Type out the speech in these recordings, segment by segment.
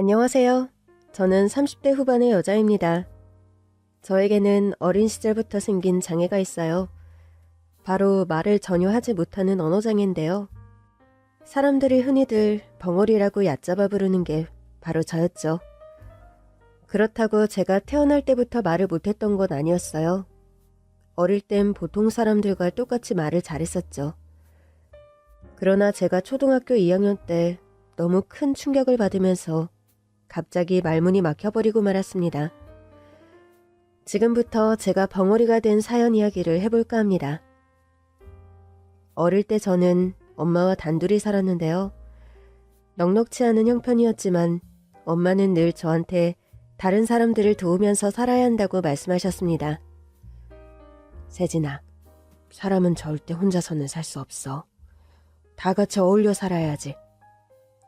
안녕하세요. 저는 30대 후반의 여자입니다. 저에게는 어린 시절부터 생긴 장애가 있어요. 바로 말을 전혀 하지 못하는 언어장애인데요. 사람들이 흔히들 벙어리라고 얕잡아 부르는 게 바로 저였죠. 그렇다고 제가 태어날 때부터 말을 못했던 건 아니었어요. 어릴 땐 보통 사람들과 똑같이 말을 잘했었죠. 그러나 제가 초등학교 2학년 때 너무 큰 충격을 받으면서 갑자기 말문이 막혀버리고 말았습니다. 지금부터 제가 벙어리가 된 사연 이야기를 해볼까 합니다. 어릴 때 저는 엄마와 단둘이 살았는데요. 넉넉지 않은 형편이었지만 엄마는 늘 저한테 다른 사람들을 도우면서 살아야 한다고 말씀하셨습니다. 세진아, 사람은 절대 혼자서는 살 수 없어. 다 같이 어울려 살아야지.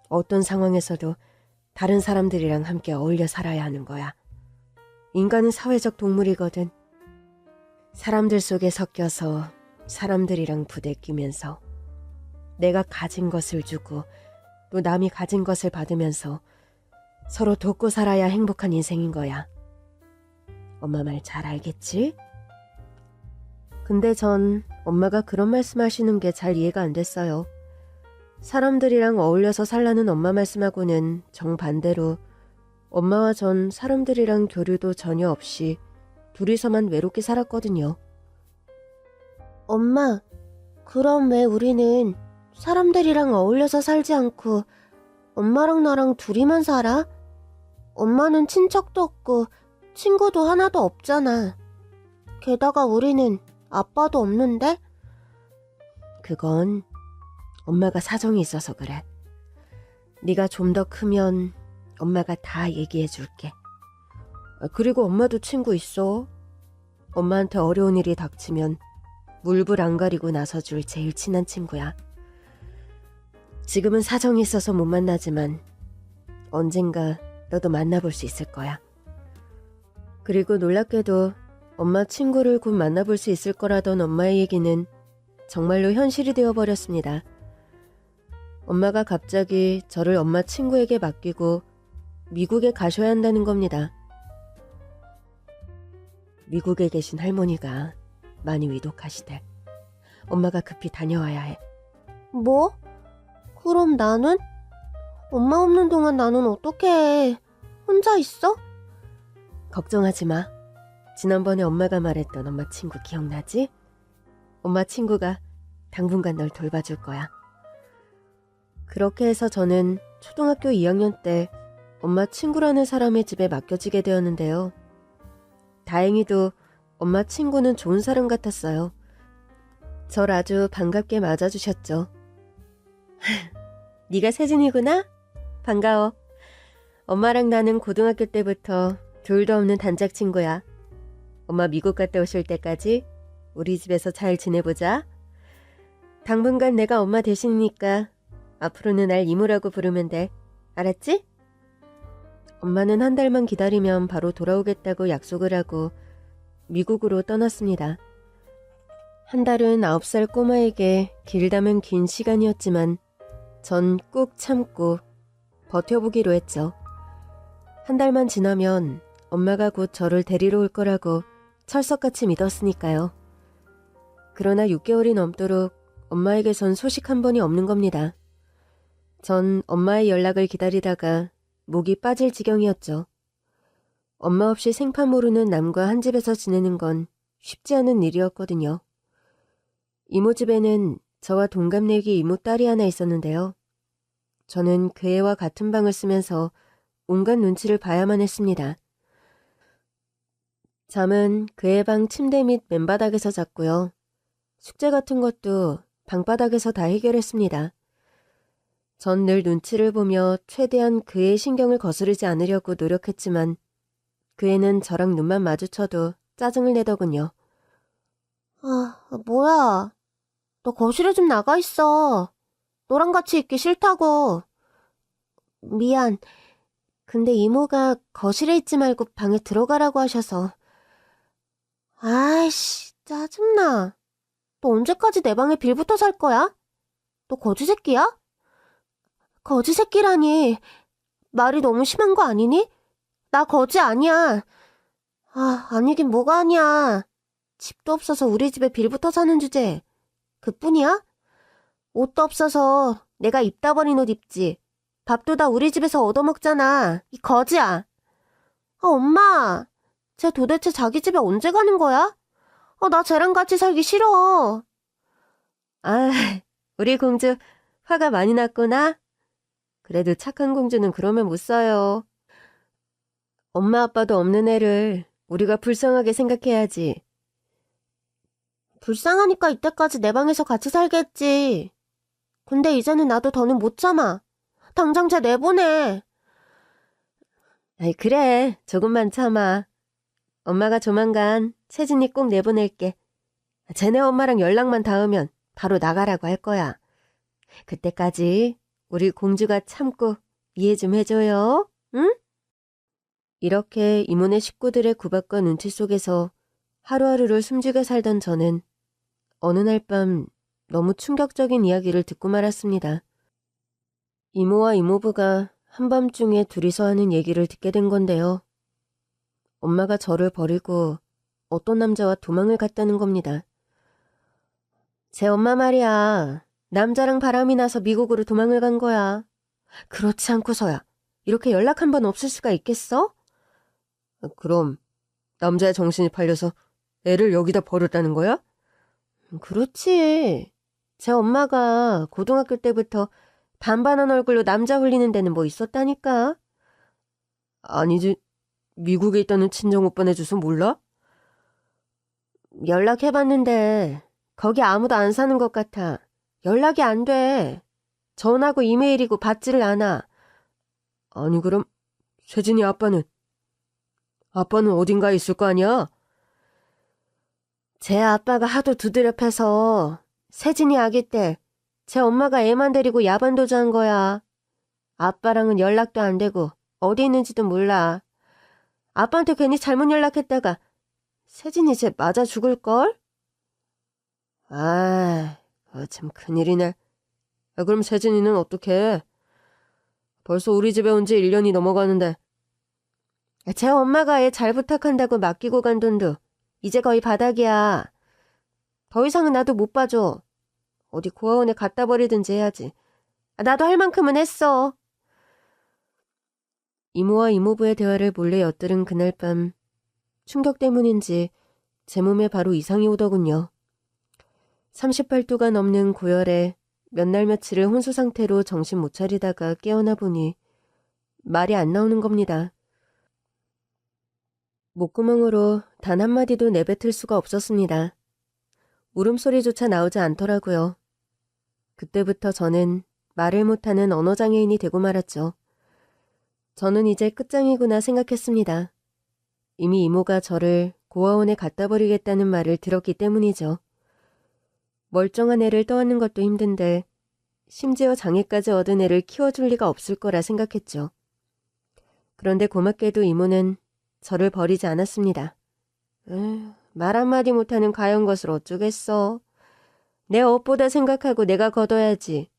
어떤 상황에서도 다른 사람들이랑 함께 어울려 살아야 하는 거야. 인간은 사회적 동물이거든. 사람들 속에 섞여서 사람들이랑 부대끼면서 내가 가진 것을 주고 또 남이 가진 것을 받으면서 서로 돕고 살아야 행복한 인생인 거야. 엄마 말 잘 알겠지? 근데 전 엄마가 그런 말씀하시는 게 잘 이해가 안 됐어요. 사람들이랑 어울려서 살라는 엄마 말씀하고는 정반대로 엄마와 전 사람들이랑 교류도 전혀 없이 둘이서만 외롭게 살았거든요. 엄마, 그럼 왜 우리는 사람들이랑 어울려서 살지 않고 엄마랑 나랑 둘이만 살아? 엄마는 친척도 없고 친구도 하나도 없잖아. 게다가 우리는 아빠도 없는데? 그건 엄마가 사정이 있어서 그래. 네가 좀 더 크면 엄마가 다 얘기해 줄게. 그리고 엄마도 친구 있어. 엄마한테 어려운 일이 닥치면 물불 안 가리고 나서줄 제일 친한 친구야. 지금은 사정이 있어서 못 만나지만 언젠가 너도 만나볼 수 있을 거야. 그리고 놀랍게도 엄마 친구를 곧 만나볼 수 있을 거라던 엄마의 얘기는 정말로 현실이 되어버렸습니다. 엄마가 갑자기 저를 엄마 친구에게 맡기고 미국에 가셔야 한다는 겁니다. 미국에 계신 할머니가 많이 위독하시대. 엄마가 급히 다녀와야 해. 뭐? 그럼 나는? 엄마 없는 동안 나는 어떻게 해? 혼자 있어? 걱정하지 마. 지난번에 엄마가 말했던 엄마 친구 기억나지? 엄마 친구가 당분간 널 돌봐줄 거야. 그렇게 해서 저는 초등학교 2학년 때 엄마 친구라는 사람의 집에 맡겨지게 되었는데요. 다행히도 엄마 친구는 좋은 사람 같았어요. 절 아주 반갑게 맞아주셨죠. 네가 세진이구나? 반가워. 엄마랑 나는 고등학교 때부터 둘도 없는 단짝 친구야. 엄마 미국 갔다 오실 때까지 우리 집에서 잘 지내보자. 당분간 내가 엄마 대신이니까 앞으로는 날 이모라고 부르면 돼. 알았지? 엄마는 한 달만 기다리면 바로 돌아오겠다고 약속을 하고 미국으로 떠났습니다. 한 달은 9살 꼬마에게 길다면 긴 시간이었지만 전 꾹 참고 버텨보기로 했죠. 한 달만 지나면 엄마가 곧 저를 데리러 올 거라고 철석같이 믿었으니까요. 그러나 6개월이 넘도록 엄마에게선 소식 한 번이 없는 겁니다. 전 엄마의 연락을 기다리다가 목이 빠질 지경이었죠. 엄마 없이 생판 모르는 남과 한 집에서 지내는 건 쉽지 않은 일이었거든요. 이모 집에는 저와 동갑내기 이모 딸이 하나 있었는데요. 저는 그 애와 같은 방을 쓰면서 온갖 눈치를 봐야만 했습니다. 잠은 그 애 방 침대 및 맨바닥에서 잤고요. 숙제 같은 것도 방바닥에서 다 해결했습니다. 전 늘 눈치를 보며 최대한 그의 신경을 거스르지 않으려고 노력했지만 그 애는 저랑 눈만 마주쳐도 짜증을 내더군요. 뭐야. 너 거실에 좀 나가 있어. 너랑 같이 있기 싫다고. 미안. 근데 이모가 거실에 있지 말고 방에 들어가라고 하셔서. 아이씨, 짜증나. 너 언제까지 내 방에 빌붙어 살 거야? 너 거지 새끼야? 거지 새끼라니. 말이 너무 심한 거 아니니? 나 거지 아니야. 아니긴 뭐가 아니야. 집도 없어서 우리 집에 빌부터 사는 주제. 그뿐이야? 옷도 없어서 내가 입다 버린 옷 입지. 밥도 다 우리 집에서 얻어먹잖아. 이 거지야. 엄마. 쟤 도대체 자기 집에 언제 가는 거야? 나 쟤랑 같이 살기 싫어. 아, 우리 공주 화가 많이 났구나. 그래도 착한 공주는 그러면 못 써요. 엄마 아빠도 없는 애를 우리가 불쌍하게 생각해야지. 불쌍하니까 이때까지 내 방에서 같이 살겠지. 근데 이제는 나도 더는 못 참아. 당장 쟤 내보내. 아이, 그래. 조금만 참아. 엄마가 조만간 세진이 꼭 내보낼게. 쟤네 엄마랑 연락만 닿으면 바로 나가라고 할 거야. 그때까지 우리 공주가 참고 이해 좀 해줘요. 응? 이렇게 이모네 식구들의 구박과 눈치 속에서 하루하루를 숨지게 살던 저는 어느 날 밤 너무 충격적인 이야기를 듣고 말았습니다. 이모와 이모부가 한밤중에 둘이서 하는 얘기를 듣게 된 건데요. 엄마가 저를 버리고 어떤 남자와 도망을 갔다는 겁니다. 제 엄마 말이야. 남자랑 바람이 나서 미국으로 도망을 간 거야. 그렇지 않고서야 이렇게 연락 한 번 없을 수가 있겠어? 그럼 남자의 정신이 팔려서 애를 여기다 버렸다는 거야? 그렇지. 제 엄마가 고등학교 때부터 반반한 얼굴로 남자 홀리는 데는 뭐 있었다니까. 아니지, 미국에 있다는 친정오빠네 주소 몰라? 연락해봤는데 거기 아무도 안 사는 것 같아. 연락이 안 돼. 전화고 이메일이고 받지를 않아. 아니 그럼 세진이 아빠는? 아빠는 어딘가에 있을 거 아니야? 제 아빠가 하도 두드려 패서 세진이 아기 때 제 엄마가 애만 데리고 야반 도주한 거야. 아빠랑은 연락도 안 되고 어디 있는지도 몰라. 아빠한테 괜히 잘못 연락했다가 세진이 쟤 맞아 죽을걸? 참 큰일이네. 그럼 세진이는 어떡해? 벌써 우리 집에 온 지 1년이 넘어가는데. 제 엄마가 애 잘 부탁한다고 맡기고 간 돈도 이제 거의 바닥이야. 더 이상은 나도 못 봐줘. 어디 고아원에 갖다 버리든지 해야지. 나도 할 만큼은 했어. 이모와 이모부의 대화를 몰래 엿들은 그날 밤 충격 때문인지 제 몸에 바로 이상이 오더군요. 38도가 넘는 고열에 몇 날 며칠을 혼수 상태로 정신 못 차리다가 깨어나 보니 말이 안 나오는 겁니다. 목구멍으로 단 한마디도 내뱉을 수가 없었습니다. 울음소리조차 나오지 않더라고요. 그때부터 저는 말을 못하는 언어장애인이 되고 말았죠. 저는 이제 끝장이구나 생각했습니다. 이미 이모가 저를 고아원에 갖다 버리겠다는 말을 들었기 때문이죠. 멀쩡한 애를 떠안는 것도 힘든데 심지어 장애까지 얻은 애를 키워줄 리가 없을 거라 생각했죠. 그런데 고맙게도 이모는 저를 버리지 않았습니다. 말 한마디 못하는 가연 것을 어쩌겠어. 내 업보다 생각하고 내가 걷어야지.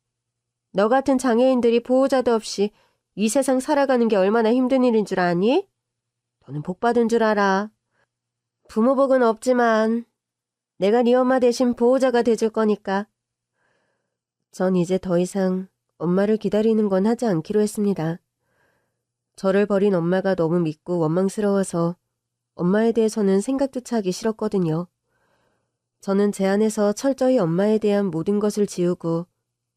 너 같은 장애인들이 보호자도 없이 이 세상 살아가는 게 얼마나 힘든 일인 줄 아니? 너는 복 받은 줄 알아. 부모 복은 없지만 내가 네 엄마 대신 보호자가 돼줄 거니까. 전 이제 더 이상 엄마를 기다리는 건 하지 않기로 했습니다. 저를 버린 엄마가 너무 믿고 원망스러워서 엄마에 대해서는 생각조차 하기 싫었거든요. 저는 제 안에서 철저히 엄마에 대한 모든 것을 지우고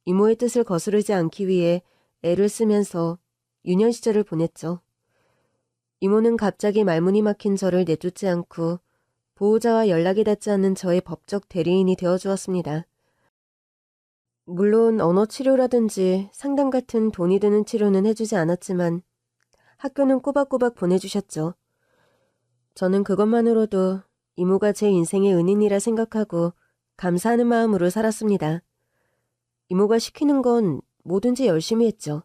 이모의 뜻을 거스르지 않기 위해 애를 쓰면서 유년 시절을 보냈죠. 이모는 갑자기 말문이 막힌 저를 내쫓지 않고 보호자와 연락이 닿지 않는 저의 법적 대리인이 되어주었습니다. 물론 언어 치료라든지 상담 같은 돈이 드는 치료는 해주지 않았지만 학교는 꼬박꼬박 보내주셨죠. 저는 그것만으로도 이모가 제 인생의 은인이라 생각하고 감사하는 마음으로 살았습니다. 이모가 시키는 건 뭐든지 열심히 했죠.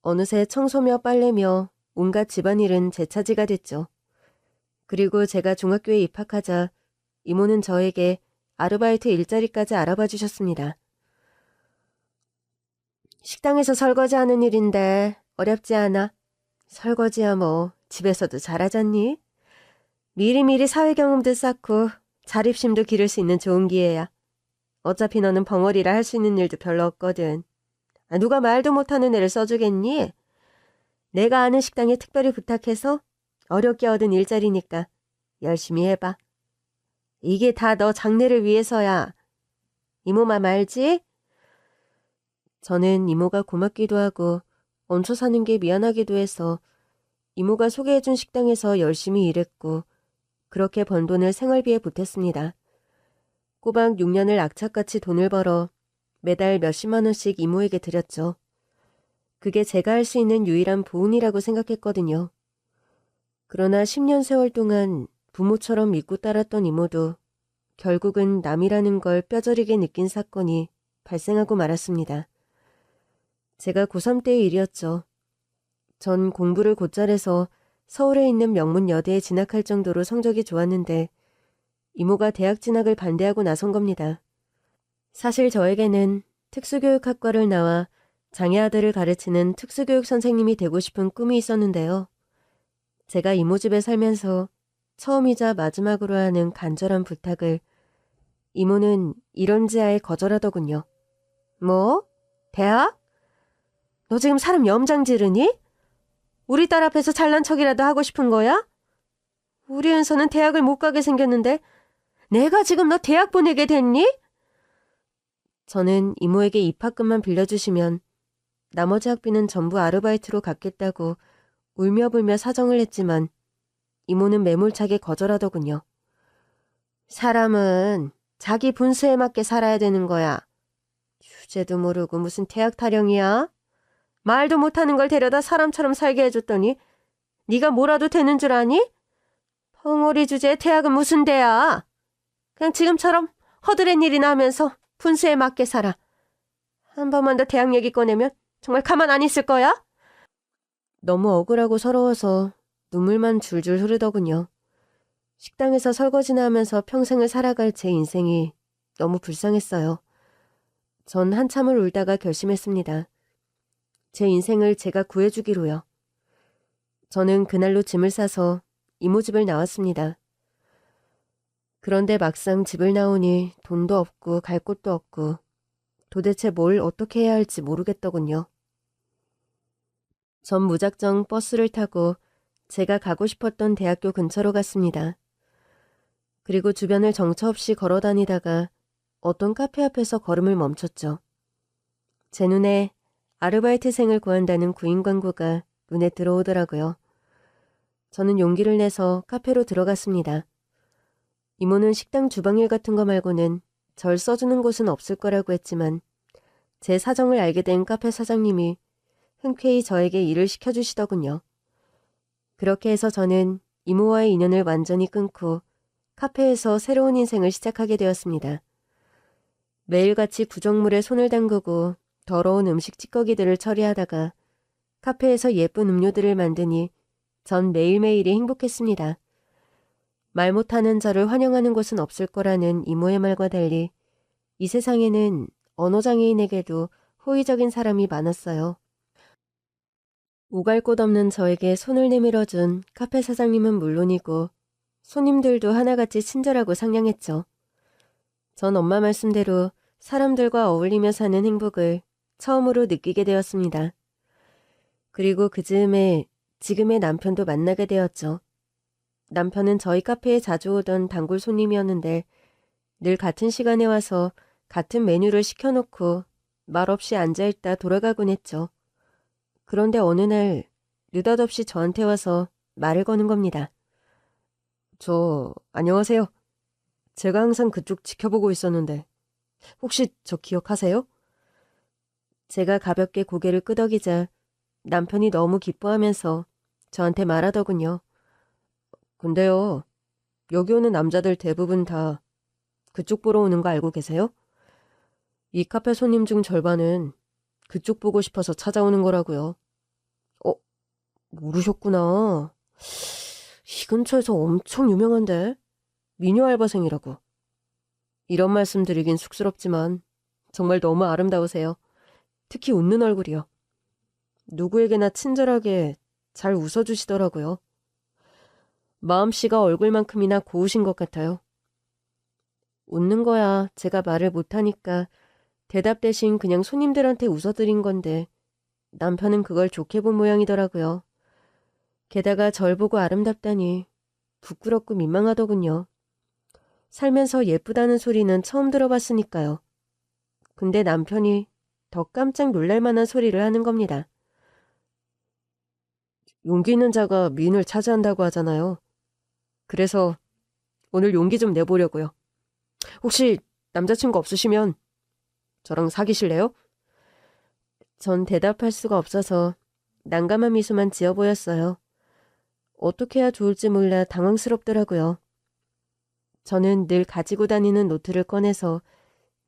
어느새 청소며 빨래며 온갖 집안일은 제 차지가 됐죠. 그리고 제가 중학교에 입학하자 이모는 저에게 아르바이트 일자리까지 알아봐 주셨습니다. 식당에서 설거지하는 일인데 어렵지 않아. 설거지야 뭐 집에서도 잘하잖니? 미리미리 사회 경험도 쌓고 자립심도 기를 수 있는 좋은 기회야. 어차피 너는 벙어리라 할 수 있는 일도 별로 없거든. 누가 말도 못하는 애를 써주겠니? 내가 아는 식당에 특별히 부탁해서 어렵게 얻은 일자리니까 열심히 해봐. 이게 다 너 장래를 위해서야. 이모만 알지? 저는 이모가 고맙기도 하고 얹혀 사는 게 미안하기도 해서 이모가 소개해준 식당에서 열심히 일했고 그렇게 번 돈을 생활비에 보탰습니다. 꼬박 6년을 악착같이 돈을 벌어 매달 몇십만 원씩 이모에게 드렸죠. 그게 제가 할 수 있는 유일한 보은이라고 생각했거든요. 그러나 10년 세월 동안 부모처럼 믿고 따랐던 이모도 결국은 남이라는 걸 뼈저리게 느낀 사건이 발생하고 말았습니다. 제가 고3 때의 일이었죠. 전 공부를 곧잘 해서 서울에 있는 명문 여대에 진학할 정도로 성적이 좋았는데 이모가 대학 진학을 반대하고 나선 겁니다. 사실 저에게는 특수교육학과를 나와 장애 아들을 가르치는 특수교육 선생님이 되고 싶은 꿈이 있었는데요. 제가 이모 집에 살면서 처음이자 마지막으로 하는 간절한 부탁을 이모는 이런지하에 거절하더군요. 뭐? 대학? 너 지금 사람 염장 지르니? 우리 딸 앞에서 잘난 척이라도 하고 싶은 거야? 우리 은서는 대학을 못 가게 생겼는데 내가 지금 너 대학 보내게 됐니? 저는 이모에게 입학금만 빌려주시면 나머지 학비는 전부 아르바이트로 갚겠다고 울며불며 사정을 했지만 이모는 매몰차게 거절하더군요. 사람은 자기 분수에 맞게 살아야 되는 거야. 주제도 모르고 무슨 대학 타령이야? 말도 못하는 걸 데려다 사람처럼 살게 해줬더니 네가 뭐라도 되는 줄 아니? 벙어리 주제에 대학은 무슨 대야? 그냥 지금처럼 허드렛 일이나 하면서 분수에 맞게 살아. 한 번만 더 대학 얘기 꺼내면 정말 가만 안 있을 거야? 너무 억울하고 서러워서 눈물만 줄줄 흐르더군요. 식당에서 설거지나 하면서 평생을 살아갈 제 인생이 너무 불쌍했어요. 전 한참을 울다가 결심했습니다. 제 인생을 제가 구해주기로요. 저는 그날로 짐을 싸서 이모 집을 나왔습니다. 그런데 막상 집을 나오니 돈도 없고 갈 곳도 없고 도대체 뭘 어떻게 해야 할지 모르겠더군요. 전 무작정 버스를 타고 제가 가고 싶었던 대학교 근처로 갔습니다. 그리고 주변을 정처 없이 걸어 다니다가 어떤 카페 앞에서 걸음을 멈췄죠. 제 눈에 아르바이트생을 구한다는 구인 광고가 눈에 들어오더라고요. 저는 용기를 내서 카페로 들어갔습니다. 이모는 식당 주방일 같은 거 말고는 절 써주는 곳은 없을 거라고 했지만 제 사정을 알게 된 카페 사장님이 흔쾌히 저에게 일을 시켜주시더군요. 그렇게 해서 저는 이모와의 인연을 완전히 끊고 카페에서 새로운 인생을 시작하게 되었습니다. 매일같이 구정물에 손을 담그고 더러운 음식 찌꺼기들을 처리하다가 카페에서 예쁜 음료들을 만드니 전 매일매일이 행복했습니다. 말 못하는 저를 환영하는 곳은 없을 거라는 이모의 말과 달리 이 세상에는 언어장애인에게도 호의적인 사람이 많았어요. 오갈 곳 없는 저에게 손을 내밀어준 카페 사장님은 물론이고 손님들도 하나같이 친절하고 상냥했죠. 전 엄마 말씀대로 사람들과 어울리며 사는 행복을 처음으로 느끼게 되었습니다. 그리고 그 즈음에 지금의 남편도 만나게 되었죠. 남편은 저희 카페에 자주 오던 단골 손님이었는데 늘 같은 시간에 와서 같은 메뉴를 시켜놓고 말없이 앉아있다 돌아가곤 했죠. 그런데 어느 날 느닷없이 저한테 와서 말을 거는 겁니다. 안녕하세요. 제가 항상 그쪽 지켜보고 있었는데 혹시 저 기억하세요? 제가 가볍게 고개를 끄덕이자 남편이 너무 기뻐하면서 저한테 말하더군요. 근데요, 여기 오는 남자들 대부분 다 그쪽 보러 오는 거 알고 계세요? 이 카페 손님 중 절반은 그쪽 보고 싶어서 찾아오는 거라고요. 모르셨구나. 이 근처에서 엄청 유명한데 미녀 알바생이라고. 이런 말씀 드리긴 쑥스럽지만 정말 너무 아름다우세요. 특히 웃는 얼굴이요. 누구에게나 친절하게 잘 웃어주시더라고요. 마음씨가 얼굴만큼이나 고우신 것 같아요. 웃는 거야 제가 말을 못하니까 대답 대신 그냥 손님들한테 웃어드린 건데 남편은 그걸 좋게 본 모양이더라고요. 게다가 절 보고 아름답다니 부끄럽고 민망하더군요. 살면서 예쁘다는 소리는 처음 들어봤으니까요. 근데 남편이 더 깜짝 놀랄 만한 소리를 하는 겁니다. 용기 있는 자가 미인을 차지한다고 하잖아요. 그래서 오늘 용기 좀 내보려고요. 혹시 남자친구 없으시면 저랑 사귀실래요? 전 대답할 수가 없어서 난감한 미소만 지어 보였어요. 어떻게 해야 좋을지 몰라 당황스럽더라고요. 저는 늘 가지고 다니는 노트를 꺼내서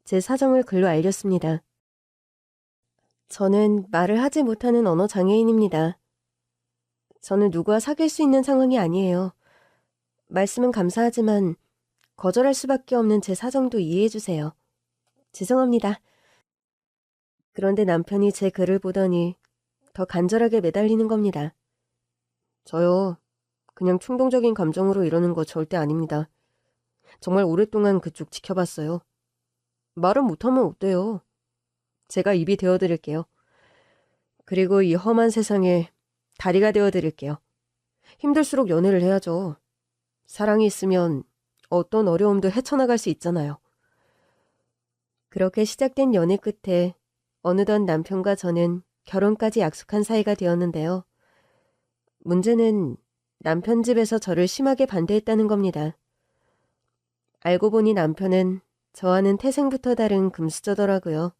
제 사정을 글로 알렸습니다. 저는 말을 하지 못하는 언어 장애인입니다. 저는 누구와 사귈 수 있는 상황이 아니에요. 말씀은 감사하지만 거절할 수밖에 없는 제 사정도 이해해 주세요. 죄송합니다. 그런데 남편이 제 글을 보더니 더 간절하게 매달리는 겁니다. 저요, 그냥 충동적인 감정으로 이러는 거 절대 아닙니다. 정말 오랫동안 그쪽 지켜봤어요. 말은 못하면 어때요? 제가 입이 되어드릴게요. 그리고 이 험한 세상에 다리가 되어드릴게요. 힘들수록 연애를 해야죠. 사랑이 있으면 어떤 어려움도 헤쳐나갈 수 있잖아요. 그렇게 시작된 연애 끝에 어느덧 남편과 저는 결혼까지 약속한 사이가 되었는데요. 문제는 남편 집에서 저를 심하게 반대했다는 겁니다. 알고 보니 남편은 저와는 태생부터 다른 금수저더라고요.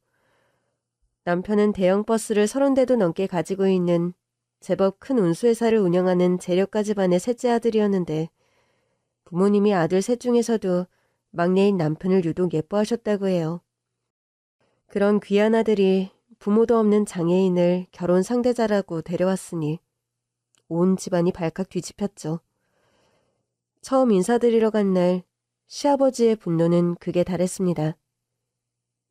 남편은 대형 버스를 30대도 넘게 가지고 있는 제법 큰 운수회사를 운영하는 재력가 집안의 셋째 아들이었는데 부모님이 아들 셋 중에서도 막내인 남편을 유독 예뻐하셨다고 해요. 그런 귀한 아들이 부모도 없는 장애인을 결혼 상대자라고 데려왔으니 온 집안이 발칵 뒤집혔죠. 처음 인사드리러 간 날 시아버지의 분노는 극에 달했습니다.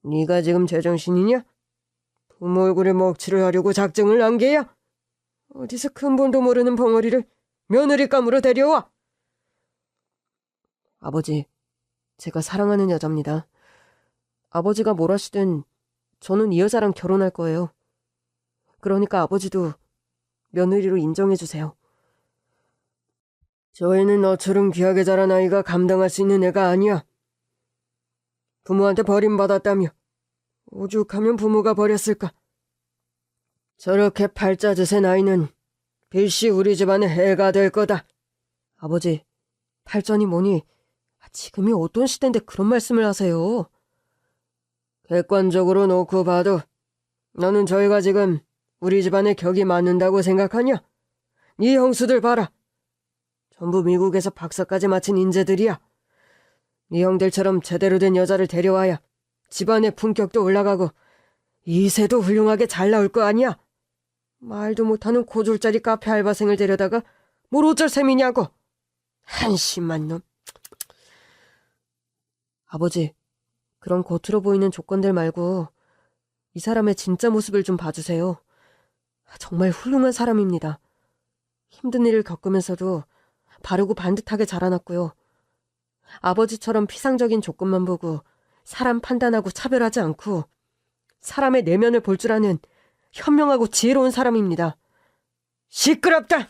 네가 지금 제정신이냐? 부모 얼굴에 먹칠을 하려고 작정을 한 게야? 어디서 근본도 모르는 벙어리를 며느리감으로 데려와? 아버지, 제가 사랑하는 여자입니다. 아버지가 뭘 하시든 저는 이 여자랑 결혼할 거예요. 그러니까 아버지도 며느리로 인정해주세요. 저 애는 너처럼 귀하게 자란 아이가 감당할 수 있는 애가 아니야. 부모한테 버림받았다며 오죽하면 부모가 버렸을까. 저렇게 팔자드센 아이는 필시 우리 집안의 해가 될 거다. 아버지, 팔전이 뭐니 지금이 어떤 시대인데 그런 말씀을 하세요. 객관적으로 놓고 봐도 너는 저희가 지금 우리 집안의 격이 맞는다고 생각하냐? 네 형수들 봐라. 전부 미국에서 박사까지 마친 인재들이야. 네 형들처럼 제대로 된 여자를 데려와야 집안의 품격도 올라가고 이세도 훌륭하게 잘 나올 거 아니야. 말도 못하는 고졸짜리 카페 알바생을 데려다가 뭘 어쩔 셈이냐고. 한심한 놈. 아버지, 그런 겉으로 보이는 조건들 말고 이 사람의 진짜 모습을 좀 봐주세요. 정말 훌륭한 사람입니다. 힘든 일을 겪으면서도 바르고 반듯하게 자라났고요. 아버지처럼 피상적인 조건만 보고 사람 판단하고 차별하지 않고 사람의 내면을 볼 줄 아는 현명하고 지혜로운 사람입니다. 시끄럽다!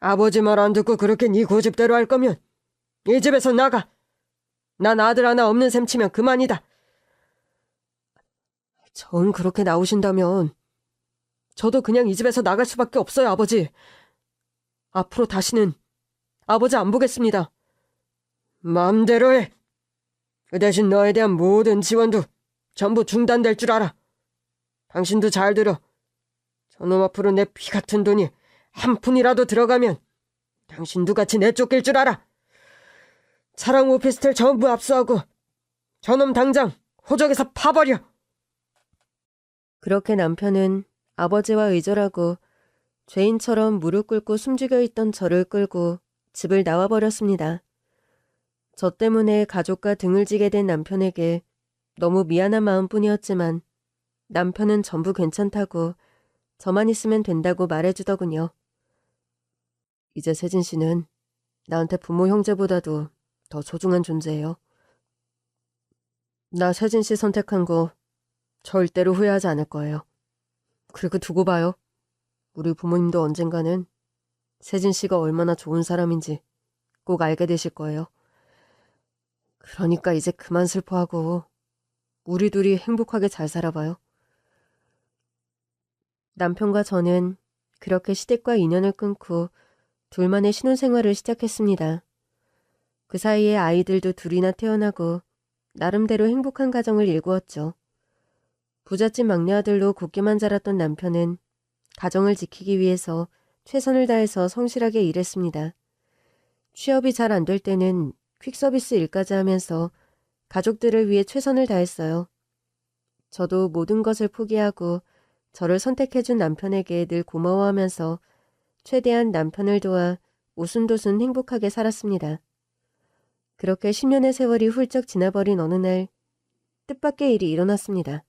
아버지 말 안 듣고 그렇게 네 고집대로 할 거면 이 집에서 나가. 난 아들 하나 없는 셈 치면 그만이다. 전 그렇게 나오신다면 저도 그냥 이 집에서 나갈 수밖에 없어요, 아버지. 앞으로 다시는 아버지 안 보겠습니다. 마음대로 해. 그 대신 너에 대한 모든 지원도 전부 중단될 줄 알아. 당신도 잘 들어. 저놈 앞으로 내 피 같은 돈이 한 푼이라도 들어가면 당신도 같이 내쫓길 줄 알아. 차랑 오피스텔 전부 압수하고 저놈 당장 호적에서 파버려. 그렇게 남편은 아버지와 의절하고 죄인처럼 무릎 꿇고 숨죽여 있던 저를 끌고 집을 나와버렸습니다. 저 때문에 가족과 등을 지게 된 남편에게 너무 미안한 마음뿐이었지만 남편은 전부 괜찮다고 저만 있으면 된다고 말해주더군요. 이제 세진 씨는 나한테 부모 형제보다도 더 소중한 존재예요. 나 세진 씨 선택한 거 절대로 후회하지 않을 거예요. 그리고 두고 봐요. 우리 부모님도 언젠가는 세진 씨가 얼마나 좋은 사람인지 꼭 알게 되실 거예요. 그러니까 이제 그만 슬퍼하고 우리 둘이 행복하게 잘 살아봐요. 남편과 저는 그렇게 시댁과 인연을 끊고 둘만의 신혼생활을 시작했습니다. 그 사이에 아이들도 둘이나 태어나고 나름대로 행복한 가정을 일구었죠. 부잣집 막내 아들로 곱게만 자랐던 남편은 가정을 지키기 위해서 최선을 다해서 성실하게 일했습니다. 취업이 잘 안 될 때는 퀵서비스 일까지 하면서 가족들을 위해 최선을 다했어요. 저도 모든 것을 포기하고 저를 선택해준 남편에게 늘 고마워하면서 최대한 남편을 도와 오순도순 행복하게 살았습니다. 그렇게 10년의 세월이 훌쩍 지나버린 어느 날 뜻밖의 일이 일어났습니다.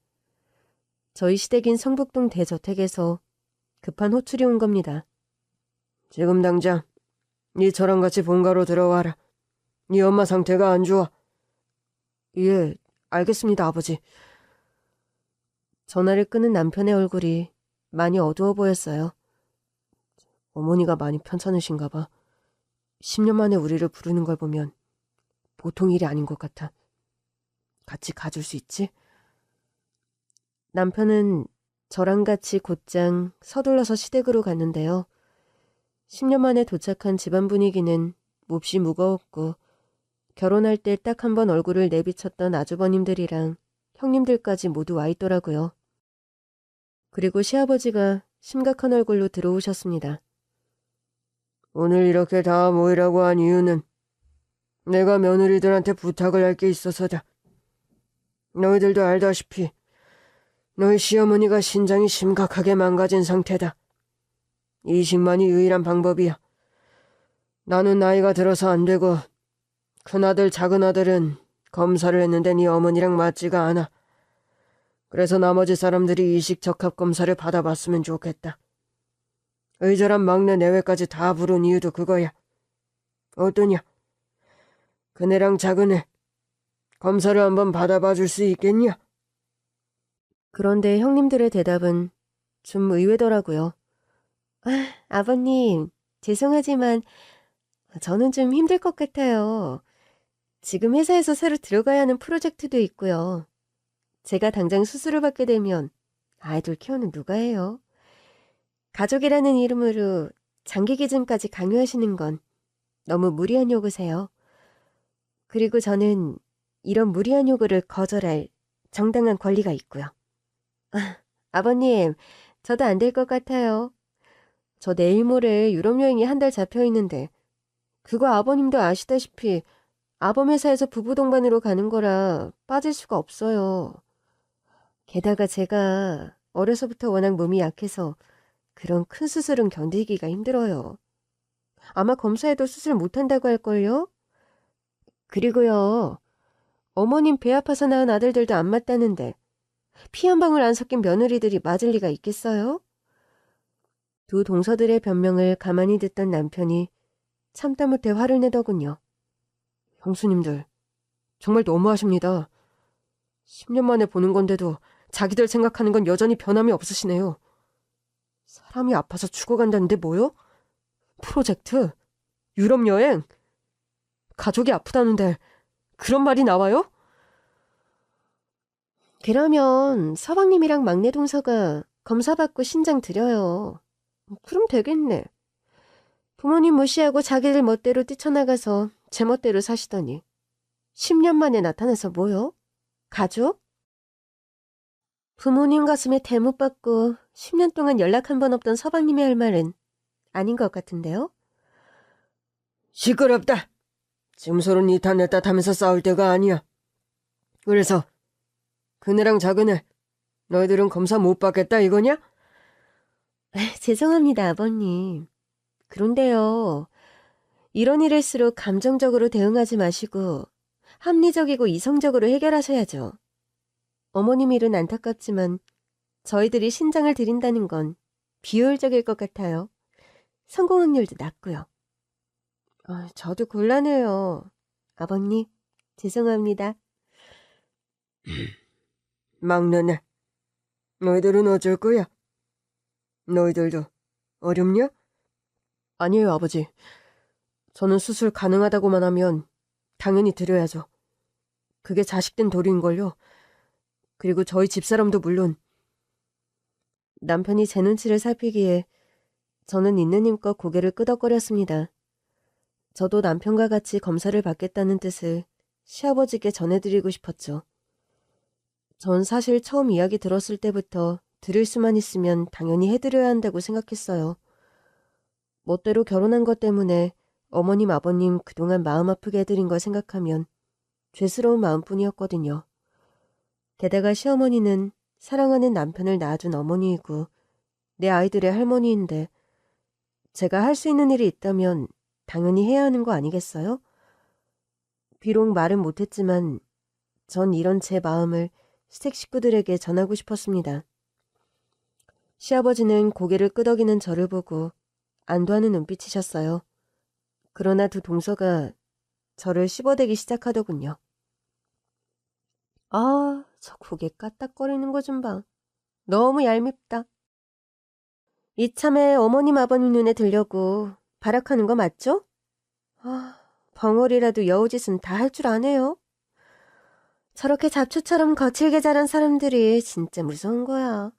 저희 시댁인 성북동 대저택에서 급한 호출이 온 겁니다. 지금 당장 네 저랑 같이 본가로 들어와라. 네 엄마 상태가 안 좋아. 예, 알겠습니다, 아버지. 전화를 끊은 남편의 얼굴이 많이 어두워 보였어요. 어머니가 많이 편찮으신가 봐. 10년 만에 우리를 부르는 걸 보면 보통 일이 아닌 것 같아. 같이 가줄 수 있지? 남편은 저랑 같이 곧장 서둘러서 시댁으로 갔는데요. 10년 만에 도착한 집안 분위기는 몹시 무거웠고 결혼할 때 딱 한 번 얼굴을 내비쳤던 아주버님들이랑 형님들까지 모두 와 있더라고요. 그리고 시아버지가 심각한 얼굴로 들어오셨습니다. 오늘 이렇게 다 모이라고 한 이유는 내가 며느리들한테 부탁을 할 게 있어서다. 너희들도 알다시피 너희 시어머니가 신장이 심각하게 망가진 상태다. 이식만이 유일한 방법이야. 나는 나이가 들어서 안 되고 큰아들 작은아들은 검사를 했는데 네 어머니랑 맞지가 않아. 그래서 나머지 사람들이 이식 적합 검사를 받아봤으면 좋겠다. 의절한 막내 내외까지 다 부른 이유도 그거야. 어떠냐? 큰애랑 작은애 검사를 한번 받아봐 줄 수 있겠냐? 그런데 형님들의 대답은 좀 의외더라고요. 아버님, 죄송하지만 저는 좀 힘들 것 같아요. 지금 회사에서 새로 들어가야 하는 프로젝트도 있고요. 제가 당장 수술을 받게 되면 아이들 키우는 누가 해요? 가족이라는 이름으로 장기 기증까지 강요하시는 건 너무 무리한 요구세요. 그리고 저는 이런 무리한 요구를 거절할 정당한 권리가 있고요. 아버님, 저도 안 될 것 같아요. 저 내일 모레 유럽 여행이 한 달 잡혀 있는데 그거 아버님도 아시다시피 아범 회사에서 부부 동반으로 가는 거라 빠질 수가 없어요. 게다가 제가 어려서부터 워낙 몸이 약해서 그런 큰 수술은 견디기가 힘들어요. 아마 검사해도 수술 못한다고 할걸요? 그리고요, 어머님 배 아파서 낳은 아들들도 안 맞다는데 피 한 방울 안 섞인 며느리들이 맞을 리가 있겠어요? 두 동서들의 변명을 가만히 듣던 남편이 참다 못해 화를 내더군요. 형수님들, 정말 너무하십니다. 10년 만에 보는 건데도 자기들 생각하는 건 여전히 변함이 없으시네요. 사람이 아파서 죽어간다는데 뭐요? 프로젝트? 유럽 여행? 가족이 아프다는데 그런 말이 나와요? 그러면 서방님이랑 막내 동서가 검사받고 신장 드려요. 그럼 되겠네. 부모님 무시하고 자기들 멋대로 뛰쳐나가서 제 멋대로 사시더니 10년 만에 나타나서 뭐요? 가족? 부모님 가슴에 대못 받고 10년 동안 연락 한 번 없던 서방님이 할 말은 아닌 것 같은데요? 시끄럽다. 지금 서로 니타 내타 하면서 싸울 때가 아니야. 그래서 그네랑 작은애 너희들은 검사 못 받겠다 이거냐? 죄송합니다 아버님. 그런데요. 이런 일일수록 감정적으로 대응하지 마시고 합리적이고 이성적으로 해결하셔야죠. 어머님 일은 안타깝지만 저희들이 신장을 드린다는 건 비효율적일 것 같아요. 성공 확률도 낮고요. 저도 곤란해요. 아버님, 죄송합니다. 막내네, 너희들은 어쩔 거야? 너희들도 어렵냐? 아니에요, 아버지. 저는 수술 가능하다고만 하면 당연히 드려야죠. 그게 자식된 도리인걸요. 그리고 저희 집사람도 물론. 남편이 제 눈치를 살피기에 저는 있는 힘껏 고개를 끄덕거렸습니다. 저도 남편과 같이 검사를 받겠다는 뜻을 시아버지께 전해드리고 싶었죠. 전 사실 처음 이야기 들었을 때부터 들을 수만 있으면 당연히 해드려야 한다고 생각했어요. 멋대로 결혼한 것 때문에 어머님, 아버님 그동안 마음 아프게 해드린 걸 생각하면 죄스러운 마음뿐이었거든요. 게다가 시어머니는 사랑하는 남편을 낳아준 어머니이고 내 아이들의 할머니인데 제가 할 수 있는 일이 있다면 당연히 해야 하는 거 아니겠어요? 비록 말은 못했지만 전 이런 제 마음을 시댁 식구들에게 전하고 싶었습니다. 시아버지는 고개를 끄덕이는 저를 보고 안도하는 눈빛이셨어요. 그러나 두 동서가 저를 씹어대기 시작하더군요. 저 고개 까딱거리는 거 좀 봐. 너무 얄밉다. 이참에 어머님 아버님 눈에 들려고 발악하는 거 맞죠? 벙어리라도 여우짓은 다 할 줄 아네요. 저렇게 잡초처럼 거칠게 자란 사람들이 진짜 무서운 거야.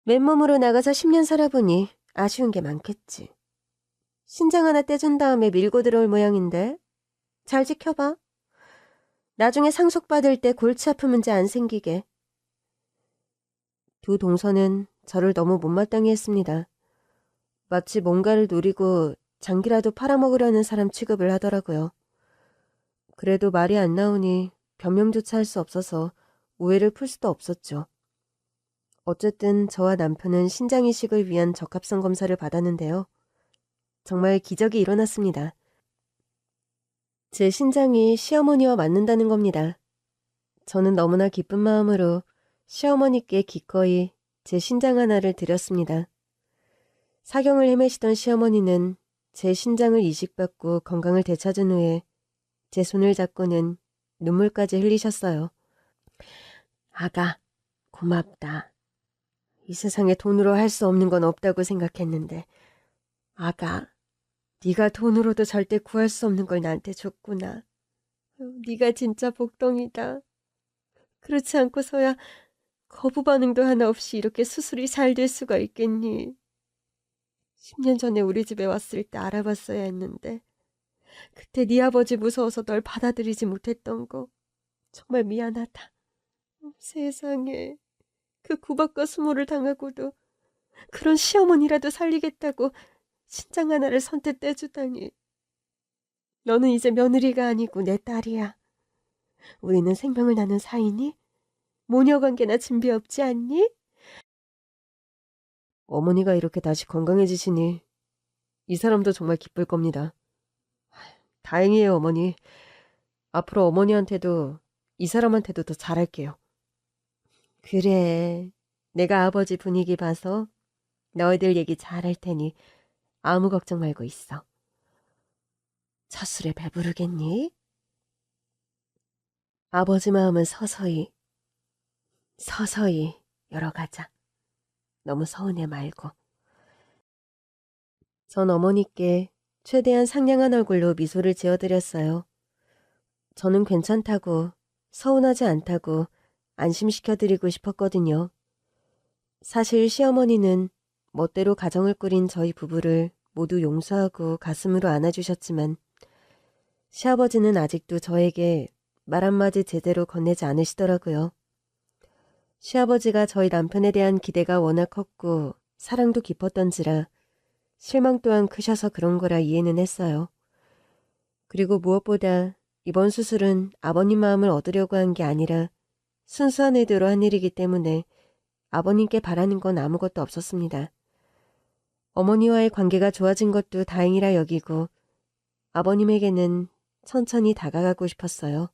맨몸으로 나가서 10년 살아보니 아쉬운 게 많겠지. 신장 하나 떼준 다음에 밀고 들어올 모양인데 잘 지켜봐. 나중에 상속받을 때 골치 아픈 문제 안 생기게. 두 동서는 저를 너무 못마땅해 했습니다. 마치 뭔가를 노리고 장기라도 팔아먹으려는 사람 취급을 하더라고요. 그래도 말이 안 나오니 변명조차 할 수 없어서 오해를 풀 수도 없었죠. 어쨌든 저와 남편은 신장 이식을 위한 적합성 검사를 받았는데요. 정말 기적이 일어났습니다. 제 신장이 시어머니와 맞는다는 겁니다. 저는 너무나 기쁜 마음으로 시어머니께 기꺼이 제 신장 하나를 드렸습니다. 사경을 헤매시던 시어머니는 제 신장을 이식받고 건강을 되찾은 후에 제 손을 잡고는 눈물까지 흘리셨어요. 아가, 고맙다. 이 세상에 돈으로 할 수 없는 건 없다고 생각했는데 아가, 네가 돈으로도 절대 구할 수 없는 걸 나한테 줬구나. 네가 진짜 복덩이다. 그렇지 않고서야 거부 반응도 하나 없이 이렇게 수술이 잘 될 수가 있겠니? 10년 전에 우리 집에 왔을 때 알아봤어야 했는데 그때 네 아버지 무서워서 널 받아들이지 못했던 거 정말 미안하다. 세상에, 그 구박과 수모를 당하고도 그런 시어머니라도 살리겠다고 신장 하나를 선뜻 떼주다니. 너는 이제 며느리가 아니고 내 딸이야. 우리는 생명을 나눈 사이니? 모녀관계나 진비 없지 않니? 어머니가 이렇게 다시 건강해지시니 이 사람도 정말 기쁠 겁니다. 다행이에요, 어머니. 앞으로 어머니한테도 이 사람한테도 더 잘할게요. 그래, 내가 아버지 분위기 봐서 너희들 얘기 잘할 테니 아무 걱정 말고 있어. 첫 술에 배부르겠니? 아버지 마음은 서서히 열어가자. 너무 서운해 말고. 전 어머니께 최대한 상냥한 얼굴로 미소를 지어드렸어요. 저는 괜찮다고, 서운하지 않다고 안심시켜드리고 싶었거든요. 사실 시어머니는 멋대로 가정을 꾸린 저희 부부를 모두 용서하고 가슴으로 안아주셨지만 시아버지는 아직도 저에게 말 한마디 제대로 건네지 않으시더라고요. 시아버지가 저희 남편에 대한 기대가 워낙 컸고 사랑도 깊었던지라 실망 또한 크셔서 그런 거라 이해는 했어요. 그리고 무엇보다 이번 수술은 아버님 마음을 얻으려고 한 게 아니라 순수한 의도로 한 일이기 때문에 아버님께 바라는 건 아무것도 없었습니다. 어머니와의 관계가 좋아진 것도 다행이라 여기고 아버님에게는 천천히 다가가고 싶었어요.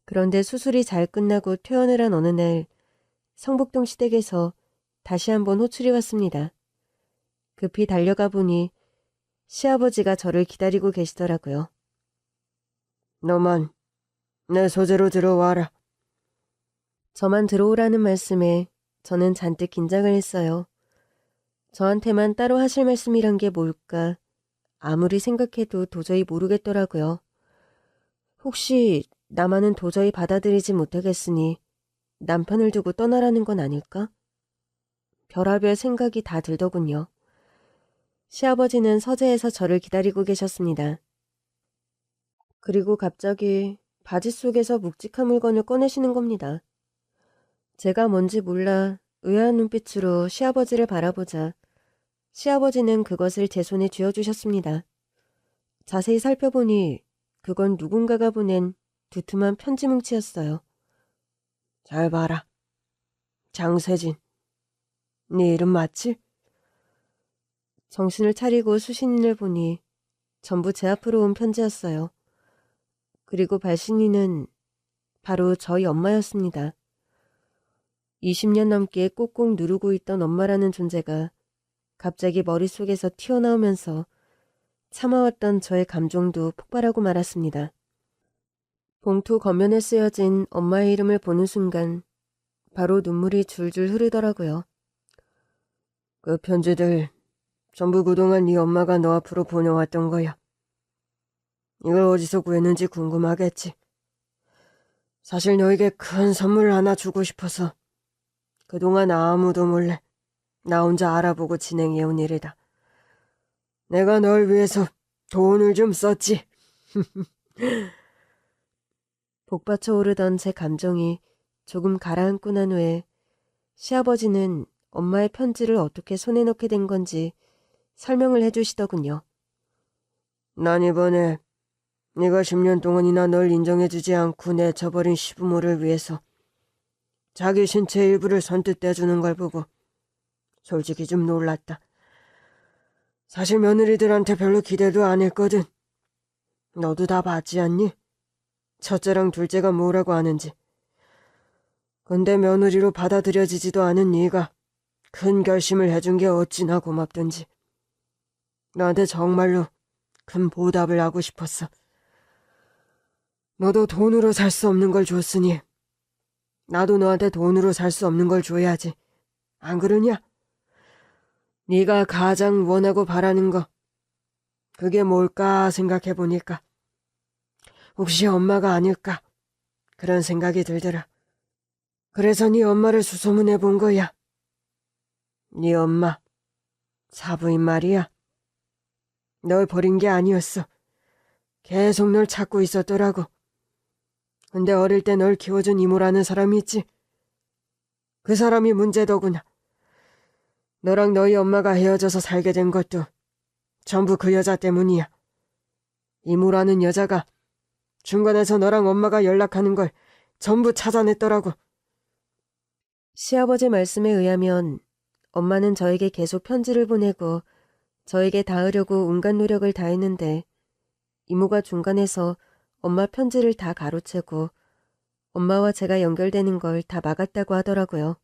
그런데 수술이 잘 끝나고 퇴원을 한 어느 날 성북동 시댁에서 다시 한번 호출이 왔습니다. 급히 달려가 보니 시아버지가 저를 기다리고 계시더라고요. 너만 내 소재로 들어와라. 저만 들어오라는 말씀에 저는 잔뜩 긴장을 했어요. 저한테만 따로 하실 말씀이란 게 뭘까 아무리 생각해도 도저히 모르겠더라고요. 혹시 나만은 도저히 받아들이지 못하겠으니 남편을 두고 떠나라는 건 아닐까? 별하별 생각이 다 들더군요. 시아버지는 서재에서 저를 기다리고 계셨습니다. 그리고 갑자기 바지 속에서 묵직한 물건을 꺼내시는 겁니다. 제가 뭔지 몰라 의아한 눈빛으로 시아버지를 바라보자 시아버지는 그것을 제 손에 쥐어주셨습니다. 자세히 살펴보니 그건 누군가가 보낸 두툼한 편지 뭉치였어요. 잘 봐라. 장세진. 네 이름 맞지? 정신을 차리고 수신인을 보니 전부 제 앞으로 온 편지였어요. 그리고 발신인은 바로 저희 엄마였습니다. 20년 넘게 꾹꾹 누르고 있던 엄마라는 존재가 갑자기 머릿속에서 튀어나오면서 참아왔던 저의 감정도 폭발하고 말았습니다. 봉투 겉면에 쓰여진 엄마의 이름을 보는 순간 바로 눈물이 줄줄 흐르더라고요. 그 편지들 전부 그동안 네 엄마가 너 앞으로 보내왔던 거야. 이걸 어디서 구했는지 궁금하겠지. 사실 너에게 큰 선물을 하나 주고 싶어서 그동안 아무도 몰래 나 혼자 알아보고 진행해온 일이다. 내가 널 위해서 돈을 좀 썼지. 복받쳐 오르던 제 감정이 조금 가라앉고 난 후에 시아버지는 엄마의 편지를 어떻게 손에 넣게 된 건지 설명을 해주시더군요. 난 이번에 네가 10년 동안이나 널 인정해주지 않고 내쳐버린 시부모를 위해서 자기 신체 일부를 선뜻 떼주는 걸 보고 솔직히 좀 놀랐다. 사실 며느리들한테 별로 기대도 안 했거든. 너도 다 봤지 않니? 첫째랑 둘째가 뭐라고 하는지. 근데 며느리로 받아들여지지도 않은 네가 큰 결심을 해준 게 어찌나 고맙던지. 나한테 정말로 큰 보답을 하고 싶었어. 너도 돈으로 살 수 없는 걸 줬으니 나도 너한테 돈으로 살 수 없는 걸 줘야지. 안 그러냐? 네가 가장 원하고 바라는 거 그게 뭘까 생각해보니까 혹시 엄마가 아닐까 그런 생각이 들더라. 그래서 네 엄마를 수소문해 본 거야. 네 엄마 사부인 말이야. 널 버린 게 아니었어. 계속 널 찾고 있었더라고. 근데 어릴 때 널 키워준 이모라는 사람이 있지. 그 사람이 문제더구나. 너랑 너희 엄마가 헤어져서 살게 된 것도 전부 그 여자 때문이야. 이모라는 여자가 중간에서 너랑 엄마가 연락하는 걸 전부 찾아냈더라고. 시아버지 말씀에 의하면 엄마는 저에게 계속 편지를 보내고 저에게 닿으려고 온갖 노력을 다했는데 이모가 중간에서 엄마 편지를 다 가로채고 엄마와 제가 연결되는 걸 다 막았다고 하더라고요.